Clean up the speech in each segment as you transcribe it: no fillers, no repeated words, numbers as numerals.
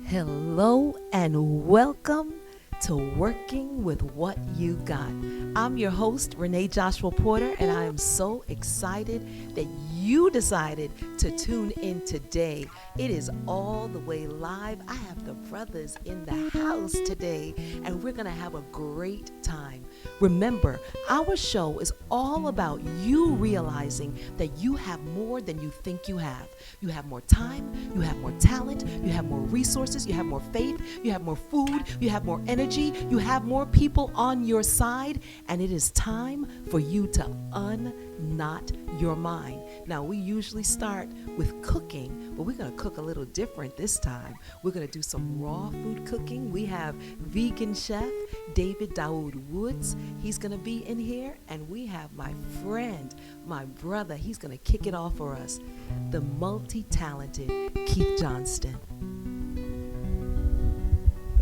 Hello and welcome to Working with What You Got. I'm your host, Renee Joshua Porter, and I am so excited that you decided to tune in today. It is all the way live. I have the brothers in the house today, and we're going to have a great time. Remember, our show is all about you realizing that you have more than you think you have. You have more time, you have more talent, you have more resources, you have more faith, you have more food, you have more energy, you have more people on your side, and it is time for you to unknot your mind. Now, we usually start with cooking, but we're going to cook a little different this time. We're going to do some raw food cooking. We have vegan chef David Daoud Woods. He's going to be in here, and we have my friend, my brother. He's going to kick it off for us, the multi-talented Keith Johnston.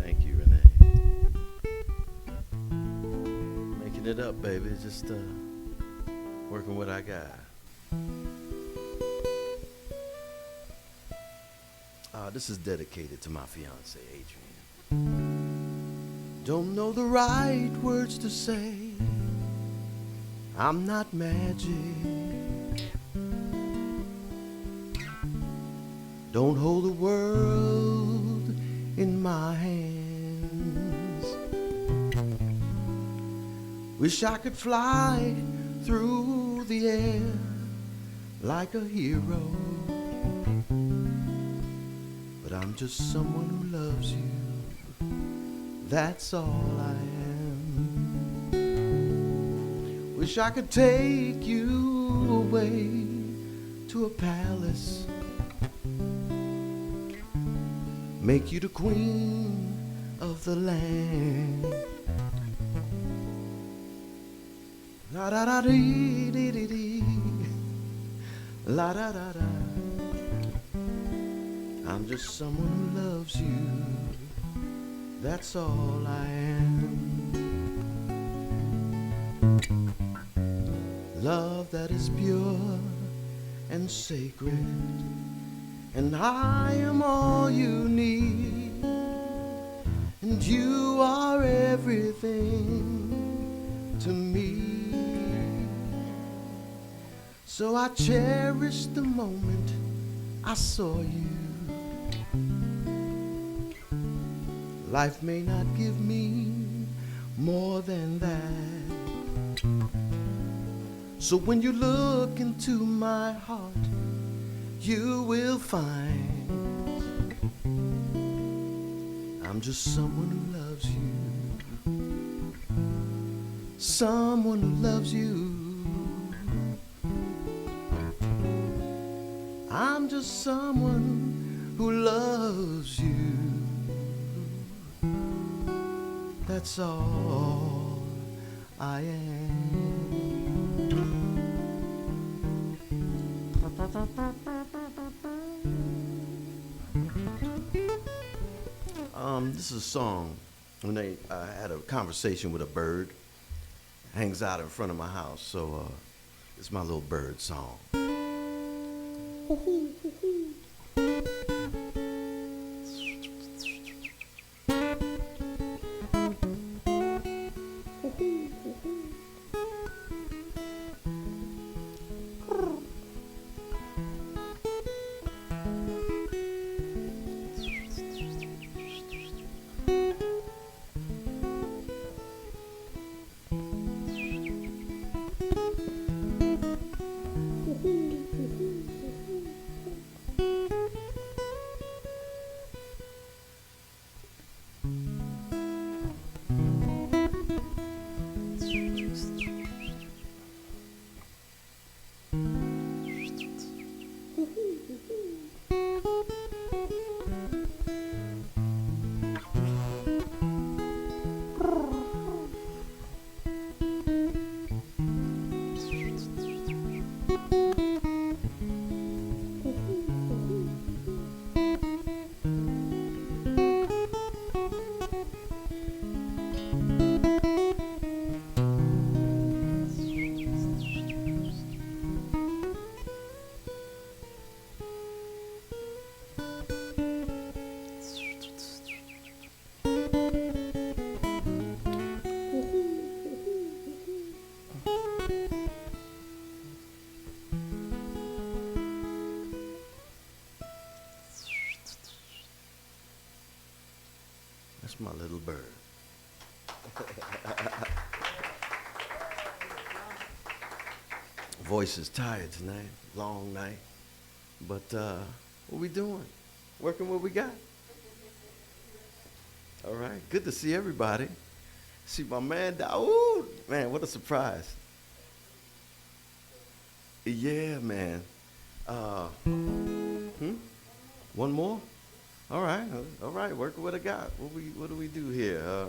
Thank you, Renee. Making it up, baby. Just working what I got. This is dedicated to my fiance, Adrian. Don't know the right words to say. I'm not magic. Don't hold the world in my hands. Wish I could fly through the air like a hero, but I'm just someone who loves you. That's all I am. Wish I could take you away to a palace, make you the queen of the land. La da da dee dee dee dee. La da da da. I'm just someone who loves you. That's all I am. Love that is pure and sacred, and I am all you need, and you are everything to me. So I cherish the moment I saw you. Life may not give me more than that. So when you look into my heart, you will find I'm just someone who loves you. Someone who loves you. I'm just someone who loves you. That's all I am. This is a song when I had a conversation with a bird. Hangs out in front of my house, so it's my little bird song. That's my little bird. Voice is tired tonight, long night. But what we doing? Working what we got. All right, good to see everybody. See my man Daoud. Man, what a surprise. Yeah, man. One more? All right, working what I got. What do we do here?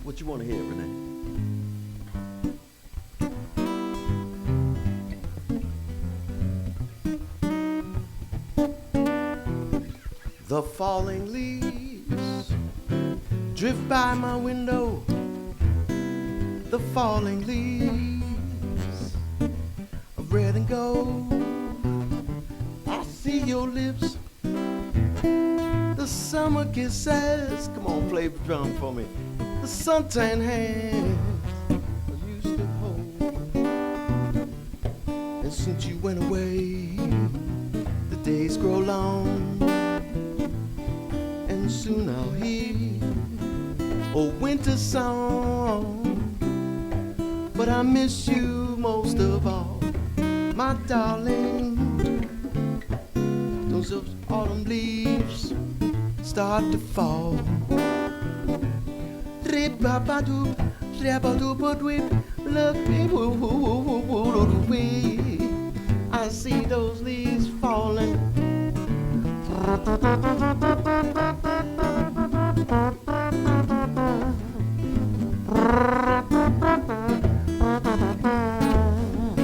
What you want to hear, Renee? The falling leaves drift by my window. The falling leaves of red and gold. I see your lips, the summer kisses. Come on, play the drum for me. The suntan hands I used to hold. And since you went away, the days grow long. And soon I'll hear a winter song. But I miss you most of all, my darling. Those autumn leaves start to fall. I see those leaves falling.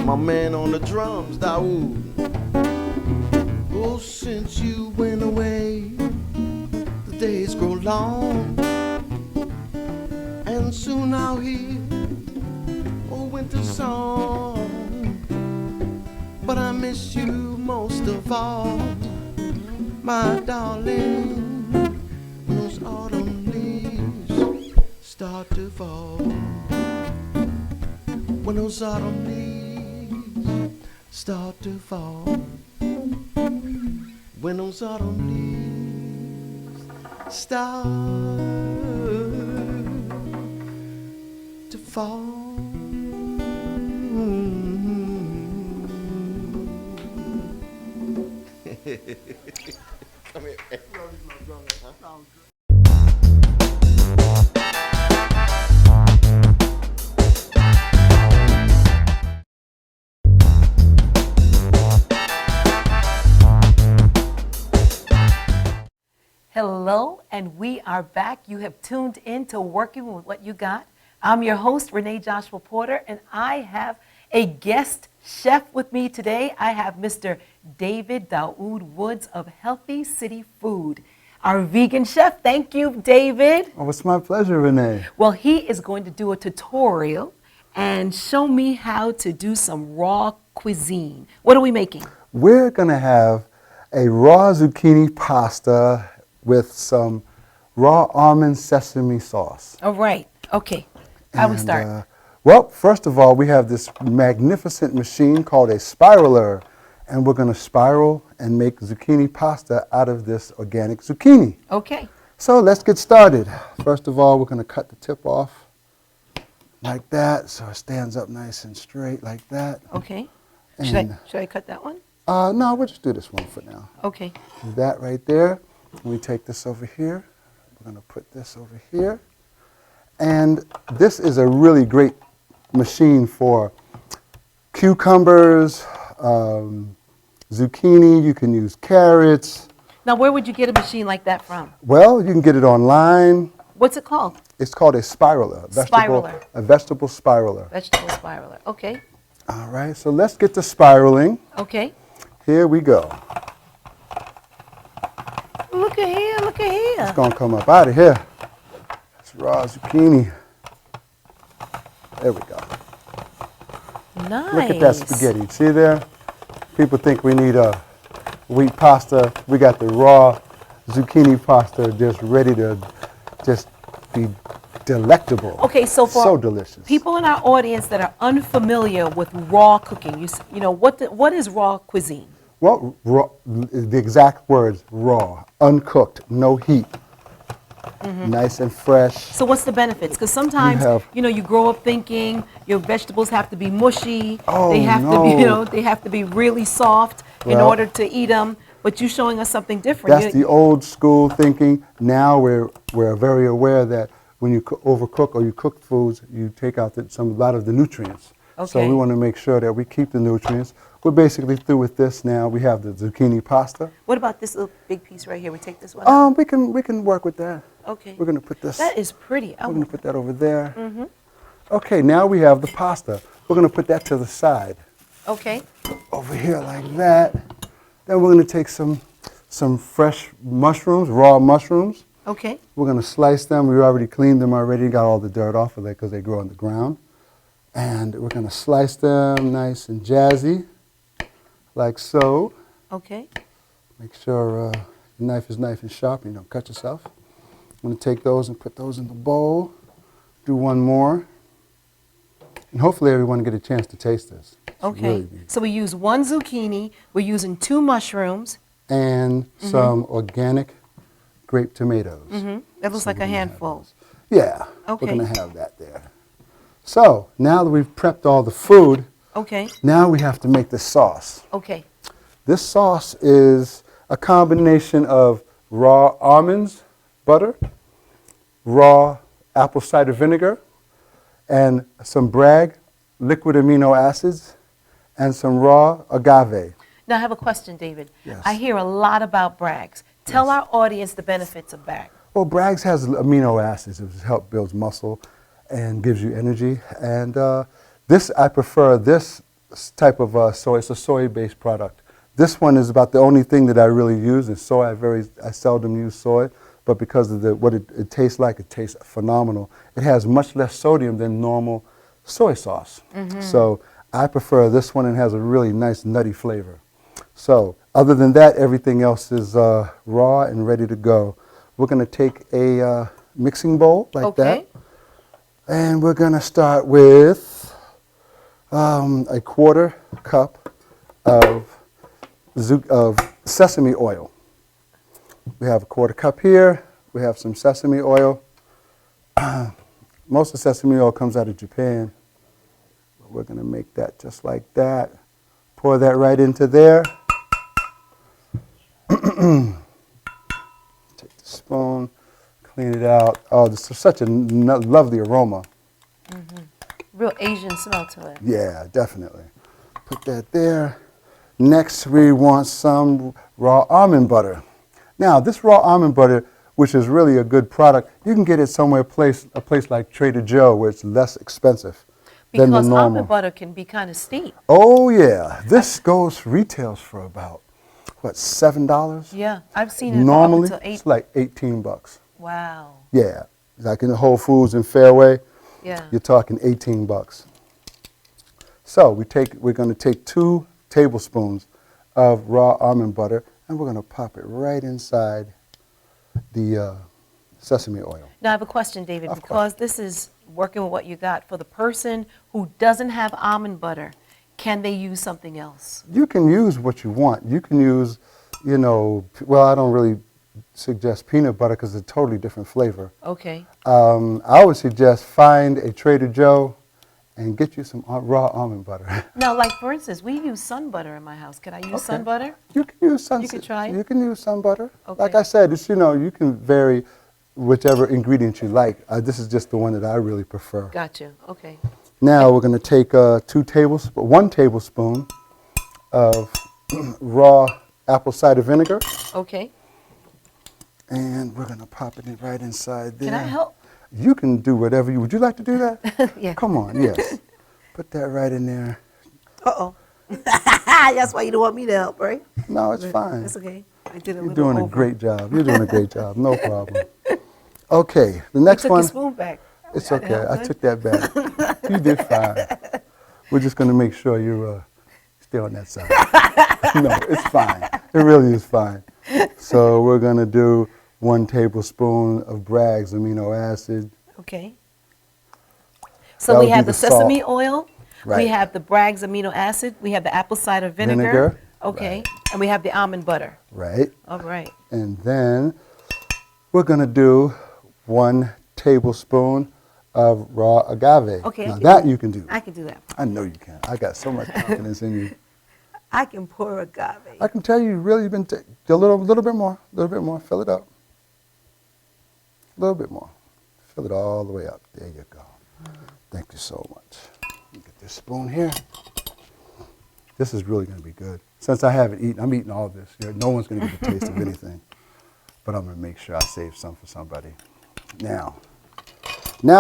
My man on the drums, Daoud. Oh, since you went away, the days grow long. And soon I'll hear a winter song. But I miss you most of all, my darling. When those autumn leaves start to fall. When those autumn leaves start to fall. When those autumn leaves start to fall. Come here. Hello, and we are back. You have tuned in to Working with What You Got. I'm your host, Renee Joshua Porter, and I have a guest chef with me today. I have Mr. David Daoud Woods of Healthy City Food, our vegan chef. Thank you, David. Oh, it's my pleasure, Renee. Well, he is going to do a tutorial and show me how to do some raw cuisine. What are we making? We're going to have a raw zucchini pasta with some raw almond sesame sauce. All right. Okay. How we start? Well, first of all, we have this magnificent machine called a spiraler, and we're going to spiral and make zucchini pasta out of this organic zucchini. Okay. So let's get started. First of all, we're going to cut the tip off like that, so it stands up nice and straight like that. Okay. And Should I cut that one? no, we'll just do this one for now. Okay. Do that right there. We take this over here. We're going to put this over here. And this is a really great machine for cucumbers, zucchini. You can use carrots. Now, where would you get a machine like that from? Well, you can get it online. What's it called? It's called a spiraler. Spiraler. A vegetable spiraler. Vegetable spiraler. Okay. All right, so let's get to spiraling. Okay. Here we go. Look at here. Look at here. It's going to come up out of here. It's raw zucchini. There we go. Nice. Look at that spaghetti. See there? People think we need a wheat pasta. We got the raw zucchini pasta just ready to just be delectable. Okay, so for so delicious. people in our audience that are unfamiliar with raw cooking, you know, what is raw cuisine? Well, raw, the exact words, raw, uncooked, no heat, nice and fresh. So what's the benefits? Because sometimes, have- you grow up thinking your vegetables have to be mushy. Oh, they have to be, no. they have to be really soft in Well- order to eat them. But you're showing us something different. That's the old school thinking. Now we're very aware that when you overcook or you cook foods, you take out a lot of the nutrients. So Okay. we want to make sure that we keep the nutrients. We're basically through with this now. We have the zucchini pasta. What about this little big piece right here? We take this one out? We can work with that. Okay. We're going to put this. That is pretty. We're going to put that over there. Okay, now we have the pasta. We're going to put that to the side. Okay. Over here like that. Then we're going to take some fresh mushrooms, raw mushrooms. Okay. We're going to slice them. We already cleaned them already, got all the dirt off of it because they grow on the ground. And we're going to slice them nice and jazzy, like so. Okay. Make sure your knife is nice and sharp and you don't cut yourself. I'm going to take those and put those in the bowl. Do one more. And hopefully everyone get a chance to taste this. It's Okay. really good. So we use 1 zucchini. We're using 2 mushrooms. And some organic grape tomatoes. That looks like a handful. Yeah, Okay. we're going to have that there. So now that we've prepped all the food, Okay. now we have to make the sauce. Okay. This sauce is a combination of raw almonds, butter, raw apple cider vinegar, and some Bragg liquid amino acids, and some raw agave. Now I have a question, David. Yes. I hear a lot about Bragg's. Tell our audience the benefits of Bragg. Well, Bragg's has amino acids. It helps builds muscle and gives you energy. And I prefer this type of soy. It's a soy-based product. This one is about the only thing that I really use is soy. I seldom use soy, but because of what it tastes like, it tastes phenomenal. It has much less sodium than normal soy sauce. So I prefer this one and has a really nice nutty flavor. So other than that, everything else is raw and ready to go. We're going to take a mixing bowl like that. And we're going to start with a 1/4 cup of sesame oil. We have a 1/4 cup here. We have some sesame oil. Most of the sesame oil comes out of Japan. We're going to make that just like that. Pour that right into there. Take the spoon, clean it out. Oh, this is such a lovely aroma. Real Asian smell to it. Yeah, definitely. Put that there. Next, we want some raw almond butter. Now, this raw almond butter, which is really a good product, you can get it somewhere, a place like Trader Joe, where it's less expensive than the Because normal. almond butter can be kind of steep. Oh, yeah. This retails for about, what, $7? Yeah, I've seen it Normally, up until 8. it's like $18. Wow. Yeah. Like in Whole Foods and Fairway, Yeah. you're talking $18. So we're going to take 2 tablespoons of raw almond butter, and we're going to pop it right inside the sesame oil. Now I have a question, David, Of because this is working with what you got. For the person who doesn't have almond butter, can they use something else? You can use what you want. You can use, well, I don't really suggest peanut butter because it's a totally different flavor. Okay. I would suggest find a Trader Joe and get you some raw almond butter. Now, like for instance, we use sun butter in my house. Can I use sun butter? You can use sun. You can try it? You can use sun butter. Okay. Like I said, it's, you can vary whichever ingredient you like. This is just the one that I really prefer. Got you. Okay. Now we're going to take 1 tablespoon of raw apple cider vinegar, Okay. and we're going to pop it right inside there. Can I help? You can do whatever you would. You like to do that? Yeah. Come on, yes. Put that right in there. Uh-oh. That's why you don't want me to help, right? No, it's fine. That's okay. I did it You're doing a great job. You're doing a great job. No problem. Okay, the next took one. your spoon back. It's That'd okay. help I good. took that back. You did fine. We're just going to make sure you stay on that side. No, it's fine. It really is fine. So we're going to do 1 tablespoon of Bragg's amino acid. Okay. So That we would have be the the sesame salt. oil. We Right. have the Bragg's amino acid. We have the apple cider vinegar. Vinegar. Okay. Right. And we have the almond butter. Right. All right. And then we're going to do 1 tablespoon of raw agave. Okay. Now that you can do. I can do that. I know you can. I got so much confidence in you. I can pour agave. I can tell you really been a little bit more, fill it up. A little bit more. Fill it all the way up. There you go. Thank you so much. Get this spoon here. This is really going to be good. Since I haven't eaten, I'm eating all this. No one's going to get a taste of anything. But I'm going to make sure I save some for somebody. Now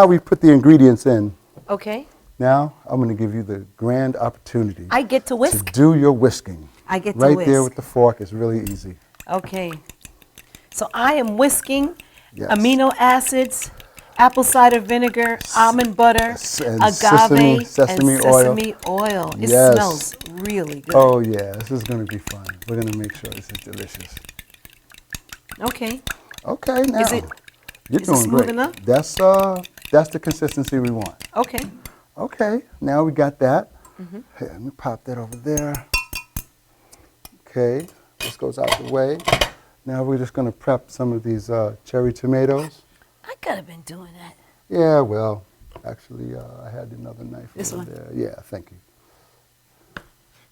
we put the ingredients in. Okay. Now I'm going to give you the grand opportunity. I get to whisk? To do your whisking. I get to right whisk. there with the fork. It's really easy. Okay. So I am whisking Yes. amino acids, apple cider vinegar, almond butter, and agave, sesame and oil. sesame oil. It Yes. smells really good. Oh yeah, this is going to be fun. We're going to make sure this is delicious. Okay. Okay, now Is it you're is it doing smooth great. enough? That's the consistency we want. Okay. Okay, now we got that. Here, let me pop that over there. Okay, this goes out the way. Now we're just going to prep some of these cherry tomatoes. I could have been doing that. Yeah, well, actually, I had another knife This over one? there. Yeah, thank you.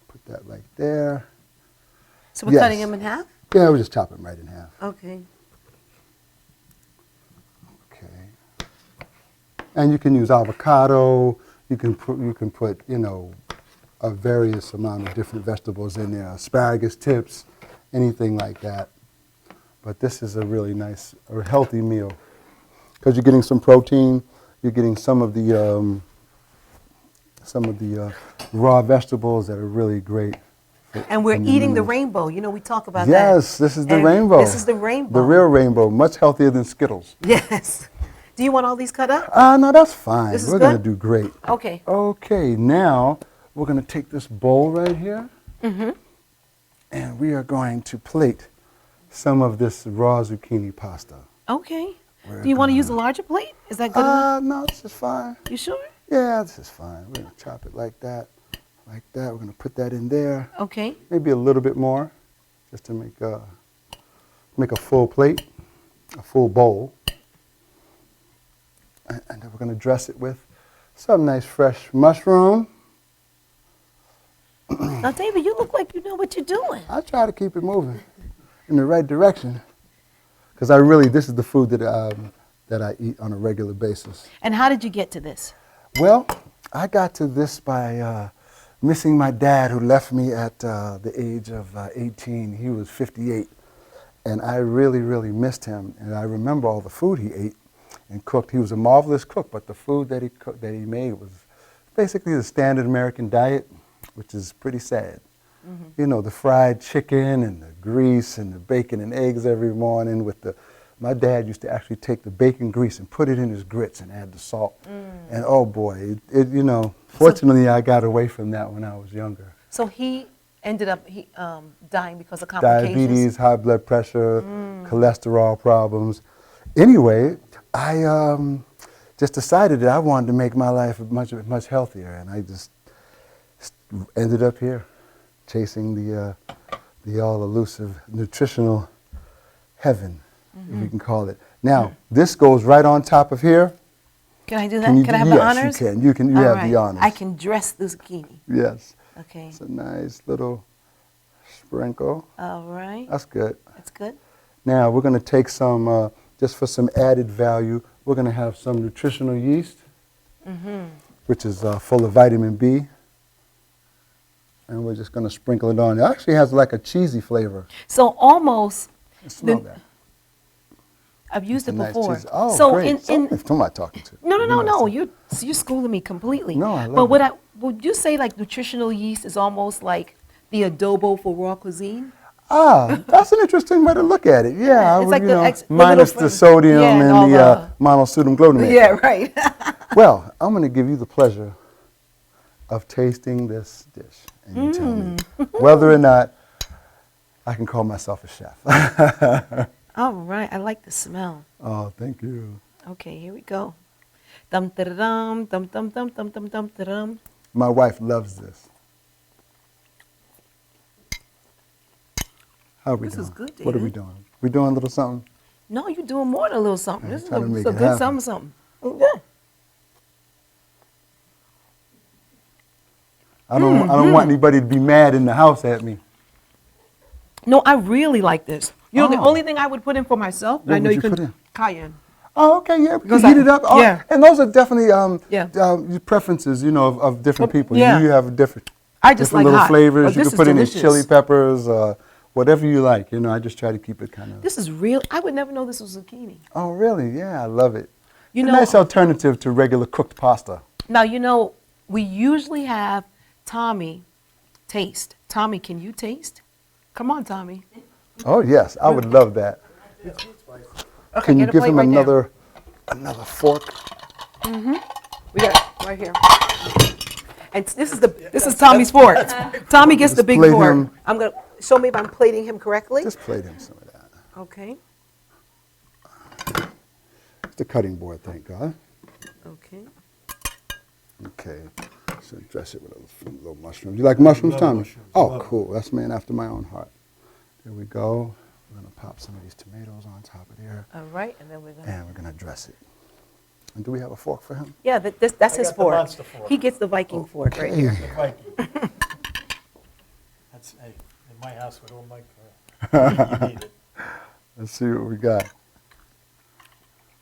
Put that right there. So we're Yes. cutting them in half? Yeah, we'll just chop them right in half. Okay. Okay. And you can use avocado. You can put a various amount of different vegetables in there, asparagus tips, anything like that. But this is a really nice, or healthy meal because you're getting some protein. You're getting some of the raw vegetables that are really great. And we're in your eating the meals. rainbow. We talk about that. Yes, this is the And rainbow. This is the rainbow. The real rainbow, much healthier than Skittles. Yes. Do you want all these cut up? No, that's fine. This is We're going to good? do great. Okay. Okay, now we're going to take this bowl right here, and we are going to plate some of this raw zucchini pasta. Okay. We're Do you want to gonna- use a larger plate? Is that good enough? No, this is fine. You sure? Yeah, this is fine. We're going to chop it like that, like that. We're going to put that in there. Okay. Maybe a little bit more, just to make a full plate, a full bowl. And then we're going to dress it with some nice fresh mushroom. Now, David, you look like you know what you're doing. I try to keep it moving in the right direction because this is the food that I eat on a regular basis. And how did you get to this? Well, I got to this by missing my dad, who left me at the age of 18. He was 58, and I really, really missed him. And I remember all the food he ate and cooked. He was a marvelous cook, but the food that he made was basically the standard American diet, which is pretty sad. You know, the fried chicken and the grease and the bacon and eggs every morning my dad used to actually take the bacon grease and put it in his grits and add the salt. And oh boy, fortunately I got away from that when I was younger. So he ended up dying because of complications? Diabetes, high blood pressure, cholesterol problems. Anyway, I just decided that I wanted to make my life much, much healthier, and I just ended up here chasing the all-elusive nutritional heaven, if you can call it. Now, this goes right on top of here. Can I do that? Can I have the honors? Yes, you can. You All have right. the honors. I can dress the zucchini. Yes. Okay. It's a nice little sprinkle. All right. That's good. That's good. Now, we're going to take some, just for some added value, we're going to have some nutritional yeast, which is full of vitamin B. And we're just going to sprinkle it on. It actually has like a cheesy flavor. So almost, Smell that. I've used it It's a nice before. cheese. Oh, so great. Who am I talking to? No. You're schooling me completely. No, I love But it. would you say like nutritional yeast is almost like the adobo for raw cuisine? That's an interesting way to look at it. Yeah, It's like the minus little the sodium yeah, and and all the monosodium glutamate. Yeah, right. Well, I'm going to give you the pleasure of tasting this dish, and you tell me whether or not I can call myself a chef. All right. I like the smell. Oh, thank you. Okay, here we go. Dum dum dum dum dum dum dum dum dum. My wife loves this. How are we This doing? is good, What are we David. doing? We doing a little something? No, you're doing more than a little something. I'm This is trying a, to make it's a it good happen. something. Yeah. I don't want anybody to be mad in the house at me. No, I really like this. You know, the Oh. only thing I would put in for myself, and What I know would you you put can in? cayenne. Oh, okay, yeah. Because Heat it up. Oh, yeah. And those are definitely Yeah. preferences, of different people. yeah. You have different, I just different like little hot, flavors. but You this can is put in delicious. chili peppers, whatever you like. I just try to keep it kind of. This is real. I would never know this was zucchini. Oh, really? Yeah, I love it. You a know- nice alternative to regular cooked pasta. Now, we usually have Tommy taste. Tommy, can you taste? Come on, Tommy. Oh, yes, I would love that. Okay, Can you get a give plate him right there. another fork? We got it right here. And this is Tommy's fork. Tommy gets the big plate fork. him. I'm gonna show me if I'm plating him correctly. Just plate him some of that. Okay. It's the cutting board, thank God. Okay. Okay, so dress it with a little mushrooms. You like mushrooms, Love Tommy? mushrooms, Oh, love cool. That's a man after my own heart. There we go. We're going to pop some of these tomatoes on top of there, All right, and then we're gonna. and we're going to dress it. And do we have a fork for him? Yeah, that's I his got the fork. monster fork. He gets the Viking fork right here. The Viking. That's, hey, in my house, we don't like you need it. Let's see what we got.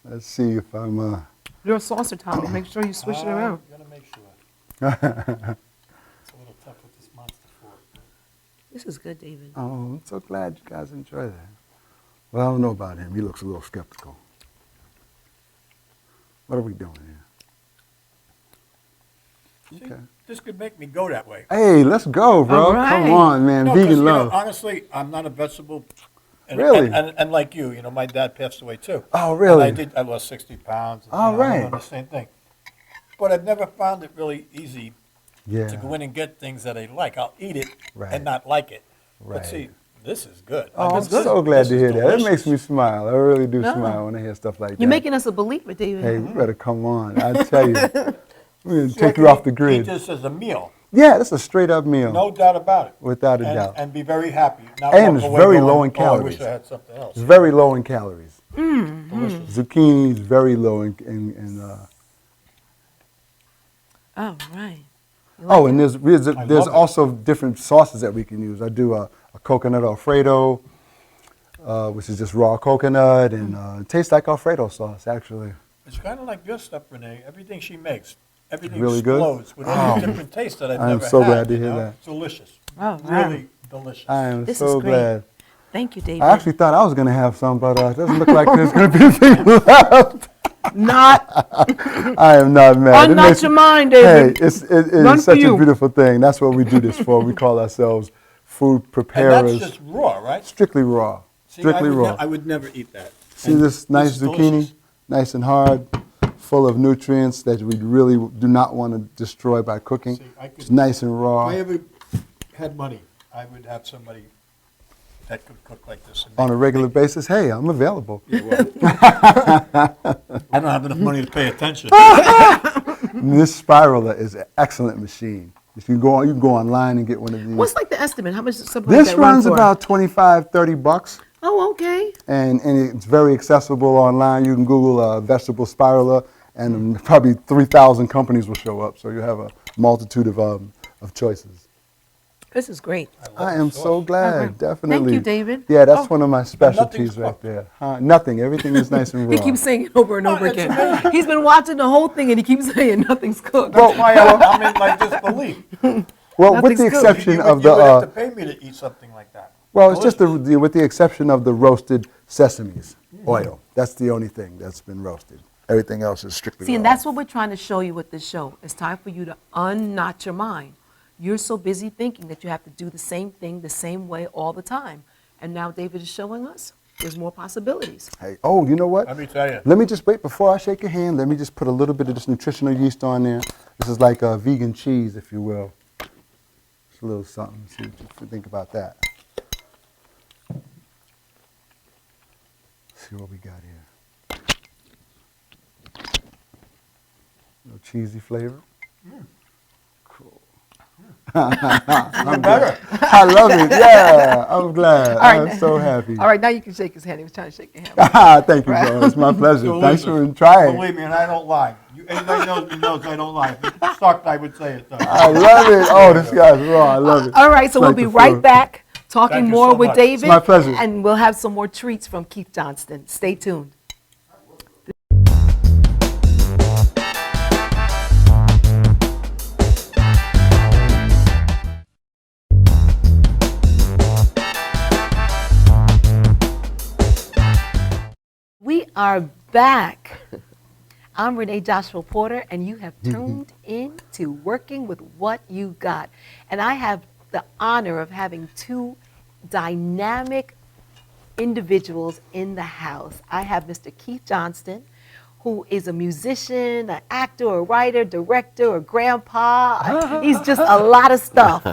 Let's see if I'm... You're a saucer, Tommy. Make sure you swish it around. I'm gonna make sure. It's a little tough with this monster fork. This is good, David. Oh, I'm so glad you guys enjoy that. Well, I don't know about him. He looks a little skeptical. What are we doing here? See, Okay. this could make me go that way. Hey, let's go, bro. All right. Come on, man. No, 'cause, Vegan love. honestly, I'm not a vegetable. And, Really? And like you, my dad passed away too. Oh, really? And I lost 60 pounds. And, All right. I'm doing the same thing. But I've never found it really easy Yeah. to go in and get things that I like. I'll eat it Right. and not like it. Right. But see, this is good. Oh, I'm This is- so glad this to is hear that. It makes delicious. me smile. I really do No. smile when I hear stuff like that. You're making us a believer, David. Hey, you better come on. I tell you. We're going to So I take you can off the Eat grid. this as a meal, Yeah, that's a straight up meal. no doubt about it. Without a and, doubt. And be very happy. Not And walk it's away very going, low in "Oh, I wish calories. I had something else. It's very low in calories. Delicious. Zucchini is very low in All right. oh, and there's love it. also different sauces that we can use. I do a coconut Alfredo, which is just raw coconut, and it tastes like Alfredo sauce, actually. It's kind of like your stuff, Renee. Everything she makes, everything Really good? explodes with all these different tastes that I've I am never so had. glad to you hear know? that. Delicious. Oh, wow. Really delicious. I am This so is great. glad. Thank you, David. I actually thought I was going to have some, but it doesn't look like there's going to be anything left. Not I am not mad. It not makes- your mind, Hey, David. it None is for such a you. beautiful thing. That's what we do this for. We call ourselves food And preparers. that's just raw, right? Strictly raw. See, Strictly I would raw. I would never eat that. See And this nice is zucchini? delicious. Nice and hard, full of nutrients that we really do not want to destroy by cooking. See, I could- It's nice and raw. If I ever had money, I would have somebody that could cook like this. And On a make- regular basis, hey, I'm available. Yeah, well, I don't have enough money to pay attention. And this spiraler is an excellent machine. If you can go online and get one of these. What's like the estimate? How much does something This like that run runs for? about $25-$30. Oh, okay. And it's very accessible online. You can Google vegetable spiraler, and probably 3,000 companies will show up. So you have a multitude of choices. This is great. I am so glad, All right. definitely. Thank you, David. Yeah, that's Oh. one of my specialties right cooked. there. Nothing. Everything is nice and raw. He keeps saying it over and over it's again. amazing. He's been watching the whole thing and he keeps saying nothing's cooked. That's why I'm in like disbelief. Well, with Nothing's the good. exception You of would have to the, pay me to eat something like that. well, it's just Delicious. with the exception of the roasted sesames oil. That's the only thing that's been roasted. Everything else is strictly See, and raw. that's what we're trying to show you with this show. It's time for you to unknot your mind. You're so busy thinking that you have to do the same thing the same way all the time. And now David is showing us there's more possibilities. Hey, oh, you know what? Let me tell you. Let me just wait before I shake your hand. Let me just put a little bit of this nutritional yeast on there. This is like a vegan cheese, if you will. It's a little something. See what you think about that. See what we got here. A little cheesy flavor. Cool. I'm better. I love it. Yeah, I'm glad. I'm so happy. All right, now you can shake his hand. He was trying to shake your hand. Thank you, bro. It's my pleasure. So Thanks listen, for trying. Believe me, and I don't lie. Anybody knows me knows I don't lie. If it sucked, I would say it, though. I love it. Oh, this guy's raw. I love it. All right, so It's we'll like be the right flow. back talking Thank you more so with much. David. It's my pleasure. And we'll have some more treats from Keith Johnston. Stay tuned. We are back. I'm Renee Joshua Porter, and you have tuned in to Working with What You Got. And I have the honor of having two dynamic individuals in the house. I have Mr. Keith Johnston, who is a musician, an actor, a writer, director, a grandpa. He's just a lot of stuff.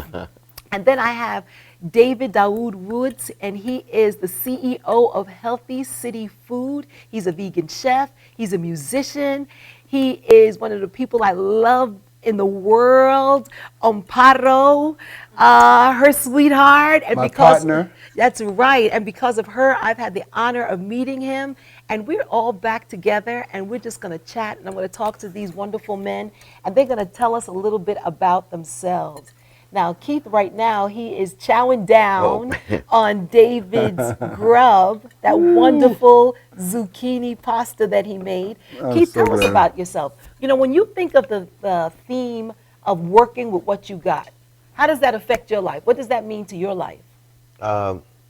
And then I have David Daoud Woods, and he is the CEO of Healthy City Food. He's a vegan chef. He's a musician. He is one of the people I love in the world. Amparo, her sweetheart. And My partner. That's right. And because of her, I've had the honor of meeting him. And we're all back together, and we're just going to chat, and I'm going to talk to these wonderful men, and they're going to tell us a little bit about themselves. Now, Keith, right now, he is chowing down on David's grub, that wonderful zucchini pasta that he made. Keith, so tell us glad. about yourself. You know, when you think of the theme of working with what you got, how does that affect your life? What does that mean to your life?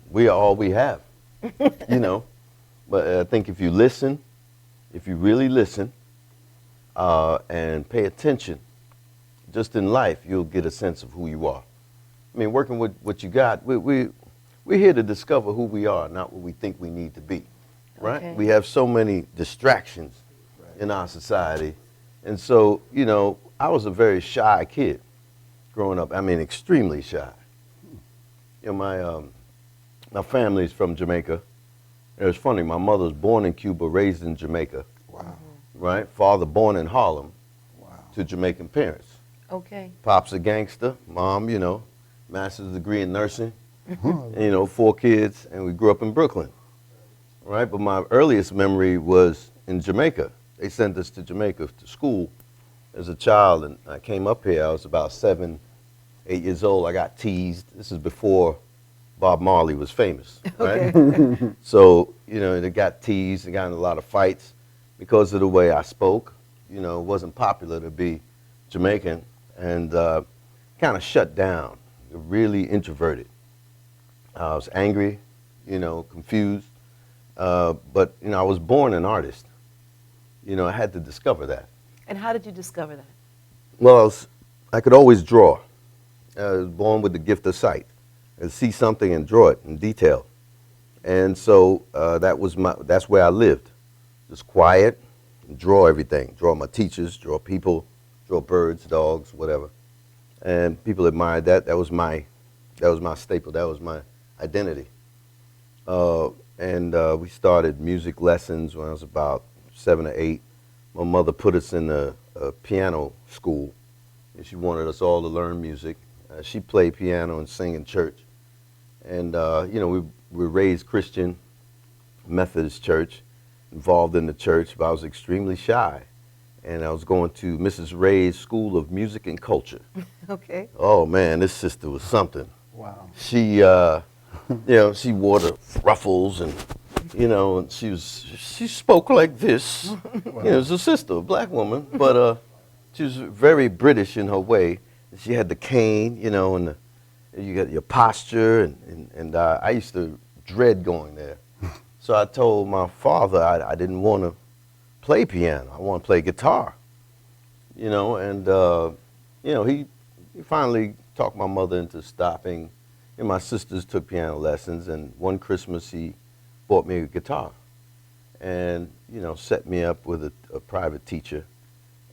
We are all we have, you know. But I think if you listen, if you really listen and pay attention, just in life, you'll get a sense of who you are. I mean, working with what you got, we're here to discover who we are, not what we think we need to be, right? Okay. We have so many distractions in our society. And so, you know, I was a very shy kid growing up. I mean, extremely shy. You know, my family's from Jamaica. It was funny, my mother was born in Cuba, raised in Jamaica. Wow. Right? Father born in Harlem Wow. to Jamaican parents. Okay. Pop's a gangster, mom, you know, master's degree in nursing, and, you know, 4 kids, and we grew up in Brooklyn, right? But my earliest memory was in Jamaica. They sent us to Jamaica to school as a child, and I came up here, I was about 7, 8 years old. I got teased. This is before Bob Marley was famous, right? Okay. So, you know, they got teased, they got in a lot of fights because of the way I spoke. You know, it wasn't popular to be Jamaican, and kind of shut down, really introverted. I was angry, you know, confused, but, you know, I was born an artist. You know, I had to discover that. And how did you discover that? Well, I could always draw. I was born with the gift of sight. I could see something and draw it in detail. And so that's where I lived. Just quiet, and draw everything. Draw my teachers, draw people, draw birds, dogs, whatever. And people admired that. That was my staple. That was my identity. And we started music lessons when I was about 7 or 8. My mother put us in a piano school, and she wanted us all to learn music. She played piano and sang in church. And, you know, we were raised Christian, Methodist church, involved in the church, but I was extremely shy. And I was going to Mrs. Ray's School of Music and Culture. Okay. Oh, man, this sister was something. Wow. She, you know, she wore the ruffles and, you know, and she spoke like this. You know, it was a sister, a black woman, but she was very British in her way. She had the cane, you know, and you got your posture, and I used to dread going there. So I told my father I didn't want to play piano. I want to play guitar, you know, and, you know, he finally talked my mother into stopping. And my sisters took piano lessons, and one Christmas he bought me a guitar and, you know, set me up with a private teacher.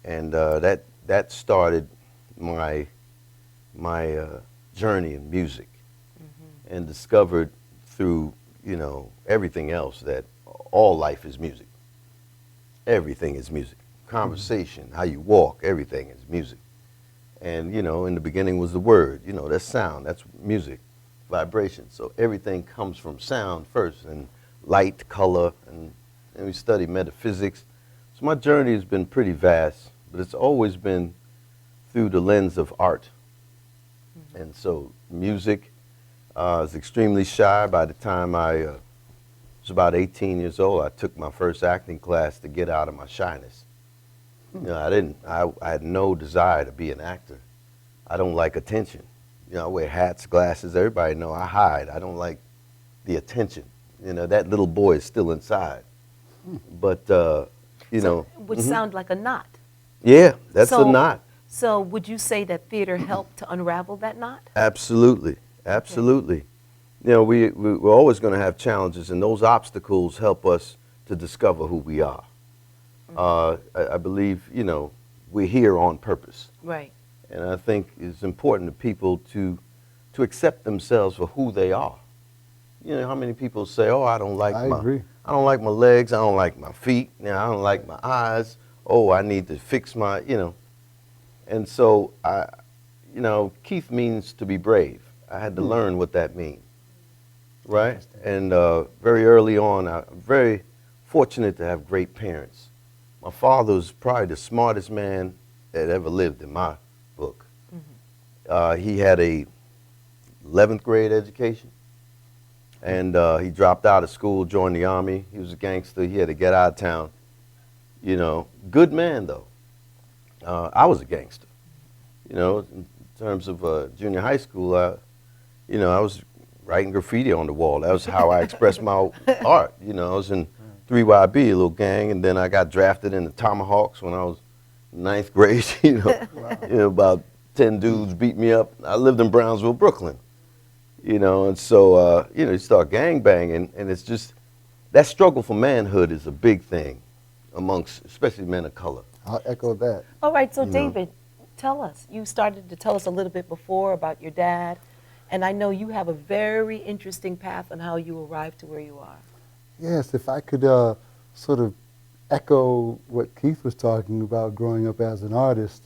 And that started my journey in music, and discovered through, you know, everything else that all life is music. Everything is music. Conversation, how you walk, everything is music. And, in the beginning was the word, that's sound, that's music, vibration. So everything comes from sound first, and light, color, and we study metaphysics. So my journey has been pretty vast, but it's always been through the lens of art. And so music, I was extremely shy. By the time I was about 18 years old, I took my first acting class to get out of my shyness. I had no desire to be an actor. I don't like attention. I wear hats, glasses, everybody know I hide. I don't like the attention. That little boy is still inside. But, Which sound like a knot. Yeah, that's a knot. So would you say that theater helped to unravel that knot? Absolutely, absolutely. We're always going to have challenges, and those obstacles help us to discover who we are. I believe, we're here on purpose. Right. And I think it's important to people to accept themselves for who they are. How many people say, "Oh, I don't like I don't like my legs, I don't like my feet, I don't like my eyes. Oh, I need to fix my, And so Keith means to be brave. I had to learn what that means. Right? And very early on, I'm very fortunate to have great parents. My father was probably the smartest man that ever lived in my book. He had a 11th grade education, and he dropped out of school, joined the Army. He was a gangster. He had to get out of town. Good man, though. I was a gangster. In terms of junior high school, I was writing graffiti on the wall. That was how I expressed my art. I was in 3YB, a little gang, and then I got drafted in the Tomahawks when I was in 9th grade. About 10 dudes beat me up. I lived in Brownsville, Brooklyn. And so, you start gang banging, and it's just, that struggle for manhood is a big thing amongst, especially men of color. I'll echo that. All right, so David, tell us. You started to tell us a little bit before about your dad, and I know you have a very interesting path on how you arrived to where you are. Yes, if I could sort of echo what Keith was talking about growing up as an artist,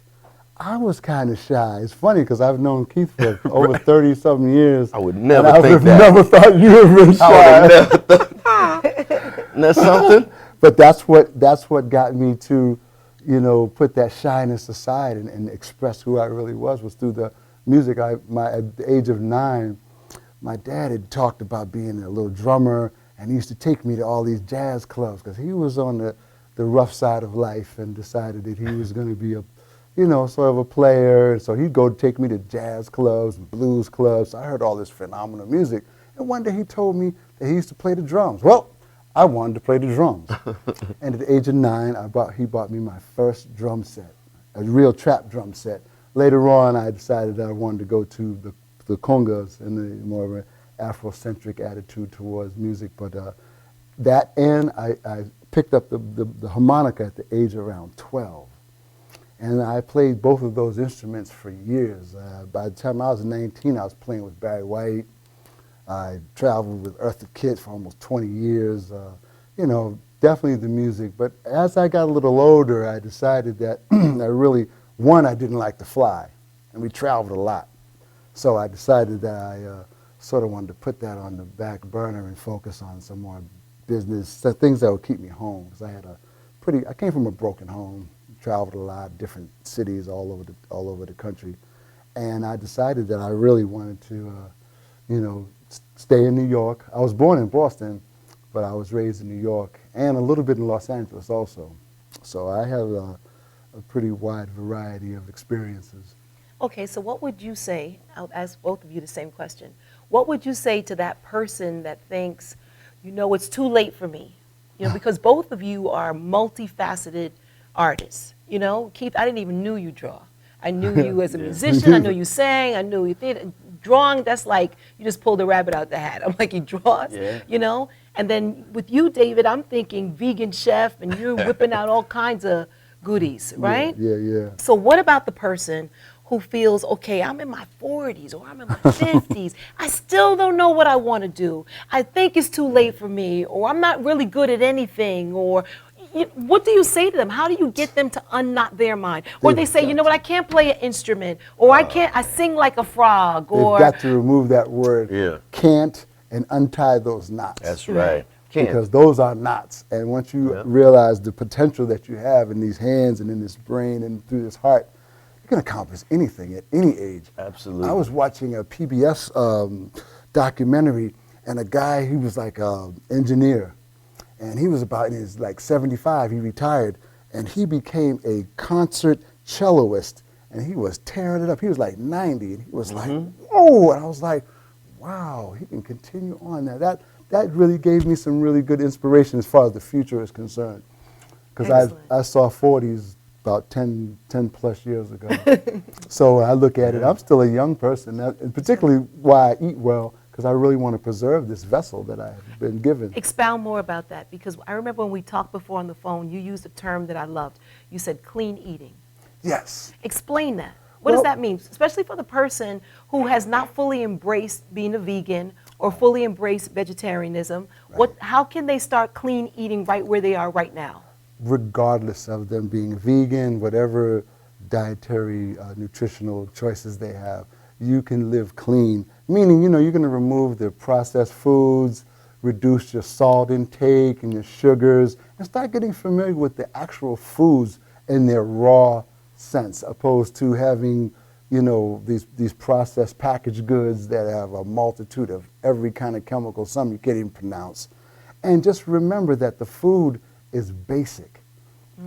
I was kind of shy. It's funny because I've known Keith for over 30-something years. I would never think think that. I would have never thought you would have been shy. I would have never thought. Isn't that something? But that's what got me to, put that shyness aside and express who I really was through the music. At the age of 9, my dad had talked about being a little drummer, and he used to take me to all these jazz clubs because he was on the rough side of life and decided that he was going to be a, sort of a player. And so he'd go take me to jazz clubs and blues clubs. I heard all this phenomenal music. And one day he told me that he used to play the drums. Well, I wanted to play the drums. And at the age of 9, he bought me my first drum set, a real trap drum set. Later on, I decided that I wanted to go to the congas and the more of an Afrocentric attitude towards music. But that and I picked up the harmonica at the age of around 12. And I played both of those instruments for years. By the time I was 19, I was playing with Barry White. I traveled with Eartha Kitt for almost 20 years. Definitely the music. But as I got a little older, I decided that I didn't like to fly. And we traveled a lot. So I decided that I sort of wanted to put that on the back burner and focus on some more business, things that would keep me home. Because I came from a broken home, traveled a lot, different cities all over the country. And I decided that I really wanted to, stay in New York. I was born in Boston, but I was raised in New York and a little bit in Los Angeles also. So I have a pretty wide variety of experiences. Okay, so what would you say, I'll ask both of you the same question, what would you say to that person that thinks, it's too late for me? Because both of you are multifaceted artists. Keith, I didn't even know you draw. I knew you as a musician, I knew you sang, I knew you theater. Drawing, that's like you just pulled a rabbit out the hat. I'm like, he draws, And then with you, David, I'm thinking vegan chef, and you're whipping out all kinds of goodies, right? Yeah. So what about the person who feels, okay, I'm in my 40s or I'm in my 50s. I still don't know what I want to do. I think it's too late for me, or I'm not really good at anything, or what do you say to them? How do you get them to unknot their mind? Or they say, you know what, I can't play an instrument, or I sing like a frog, They've or got to remove that word Yeah. can't and untie those knots. That's Right. right. Can't. Because those are knots. And once you Yeah. realize the potential that you have in these hands and in this brain and through this heart, you can accomplish anything at any age. Absolutely. I was watching a PBS documentary, and a guy, he was like an engineer, and he was about in his like 75, he retired, and he became a concert celloist, and he was tearing it up. He was like 90, and he was like, whoa, and I was like, wow, he can continue on. Now that really gave me some really good inspiration as far as the future is concerned, because Excellent. I saw 40s about 10 plus years ago. So when I look at it, I'm still a young person, and particularly why I eat well, because I really want to preserve this vessel that I have been given. Expound more about that, because I remember when we talked before on the phone, you used a term that I loved. You said clean eating. Yes. Explain that. What does Well- that mean, especially for the person who has not fully embraced being a vegan or fully embraced vegetarianism? How can they start clean eating right where they are right now? Regardless of them being vegan, whatever dietary, nutritional choices they have, you can live clean. Meaning, you're going to remove the processed foods, reduce your salt intake and your sugars, and start getting familiar with the actual foods in their raw sense, opposed to having, these processed packaged goods that have a multitude of every kind of chemical, some you can't even pronounce. And just remember that the food is basic.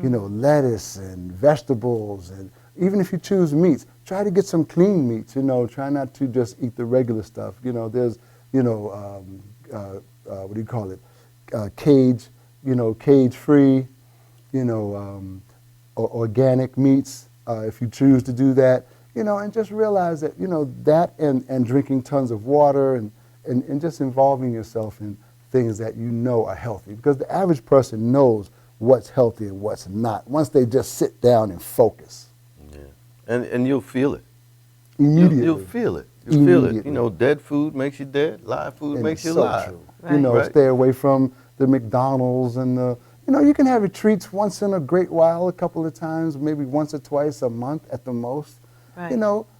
Lettuce and vegetables, and even if you choose meats, try to get some clean meats. Try not to just eat the regular stuff. There's, what do you call it? Cage-free, organic meats, if you choose to do that. And just realize that, that and drinking tons of water and just involving yourself in things that are healthy. Because the average person knows what's healthy and what's not once they just sit down and focus. Yeah. And you'll feel it. Immediately. You'll feel it. You'll feel it. Immediately. Dead food makes you dead. Live food And makes it's you so live. true. Right. Right. Stay away from the McDonald's and the, you can have your treats once in a great while, a couple of times, maybe once or twice a month at the most. Right.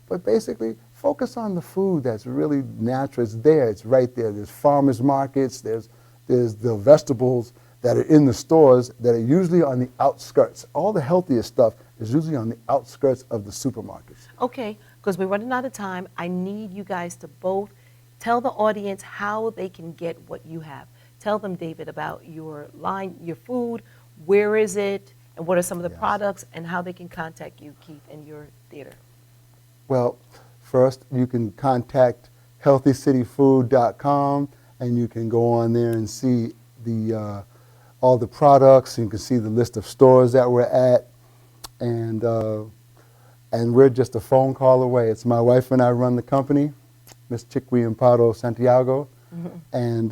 But basically focus on the food that's really natural. It's there. It's right there. There's farmers markets. There's the vegetables that are in the stores that are usually on the outskirts. All the healthiest stuff is usually on the outskirts of the supermarkets. Okay, because we're running out of time. I need you guys to both tell the audience how they can get what you have. Tell them, David, about your line, your food, where is it, and what are some of the Yes. products, and how they can contact you, Keith, and your theater. Well, first you can contact healthycityfood.com, and you can go on there and see all the products. You can see the list of stores that we're at, and we're just a phone call away. It's my wife and I run the company, Miss Chiqui Amparo Santiago, and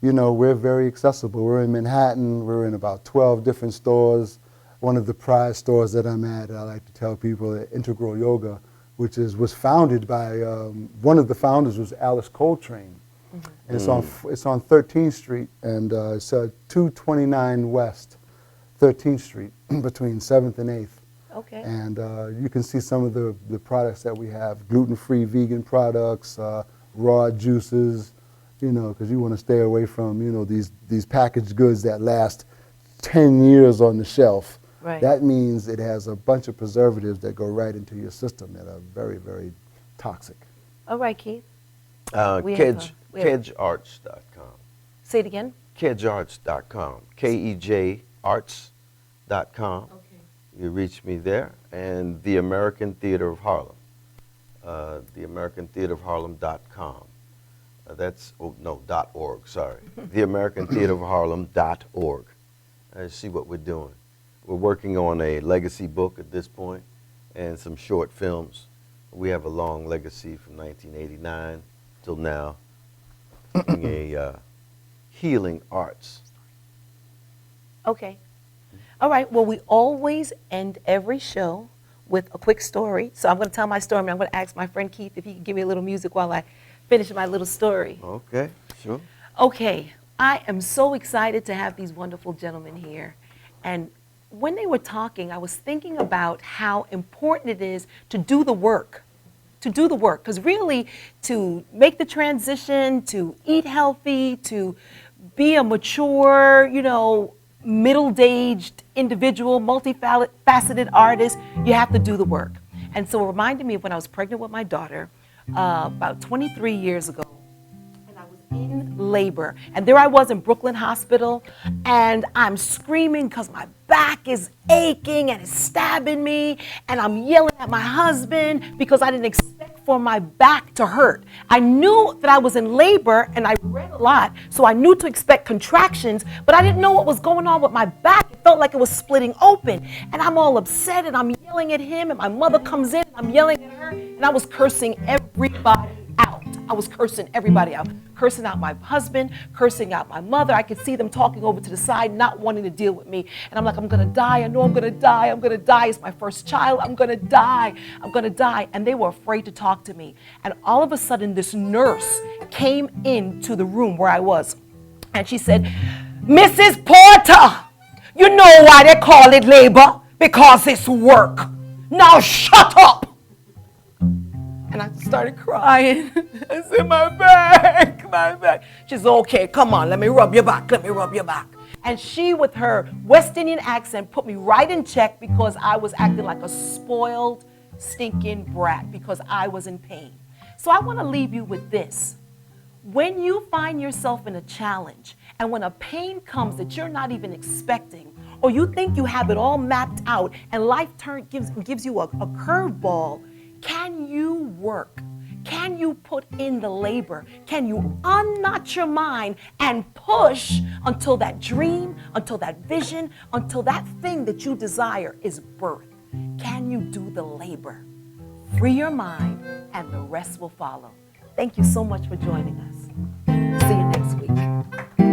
we're very accessible. We're in Manhattan. We're in about 12 different stores. One of the prize stores that I'm at, I like to tell people, Integral Yoga, which was founded by one of the founders was Alice Coltrane. And it's on 13th Street, and it's 229 West 13th Street between 7th and 8th. Okay. And you can see some of the products that we have: gluten-free vegan products, raw juices, because you want to stay away from these packaged goods that last 10 years on the shelf. Right. That means it has a bunch of preservatives that go right into your system that are very, very toxic. All right, Keith. We have, Kedgearts.com. Say it again. Kedgearts.com. KEJ Arts.com. You reach me there. And the American Theater of Harlem. TheAmericanTheaterOfHarlem.com. .org, sorry. TheAmericanTheaterOfHarlem.org. See what we're doing. We're working on a legacy book at this point and some short films. We have a long legacy from 1989 till now, doing a healing arts. Okay. All right. Well, we always end every show with a quick story. So I'm going to tell my story, and I'm going to ask my friend Keith if he can give me a little music while I finish my little story. Okay, sure. Okay. I am so excited to have these wonderful gentlemen here. And when they were talking, I was thinking about how important it is to do the work. To do the work. Because really, to make the transition, to eat healthy, to be a mature, middle-aged individual, multifaceted artist, you have to do the work. And so it reminded me of when I was pregnant with my daughter about 23 years ago. I was in labor, and there I was in Brooklyn Hospital, and I'm screaming because my back is aching and it's stabbing me, and I'm yelling at my husband because I didn't expect for my back to hurt. I knew that I was in labor, and I read a lot, so I knew to expect contractions, but I didn't know what was going on with my back. It felt like it was splitting open, and I'm all upset, and I'm yelling at him, and my mother comes in, and I'm yelling at her, and I was cursing everybody out. I was cursing everybody out, cursing out my husband, cursing out my mother. I could see them talking over to the side, not wanting to deal with me. And I'm like, I'm going to die. I know I'm going to die. I'm going to die. It's my first child. I'm going to die. I'm going to die. And they were afraid to talk to me. And all of a sudden, this nurse came into the room where I was. And she said, Mrs. Porter, you know why they call it labor? Because it's work. Now shut up. And I started crying. I said, my back. She said, okay, come on, let me rub your back. And she, with her West Indian accent, put me right in check because I was acting like a spoiled, stinking brat because I was in pain. So I want to leave you with this. When you find yourself in a challenge and when a pain comes that you're not even expecting, or you think you have it all mapped out and life gives you a curveball, can you work? Can you put in the labor? Can you unknot your mind and push until that dream, until that vision, until that thing that you desire is birthed? Can you do the labor? Free your mind and the rest will follow. Thank you so much for joining us. See you next week.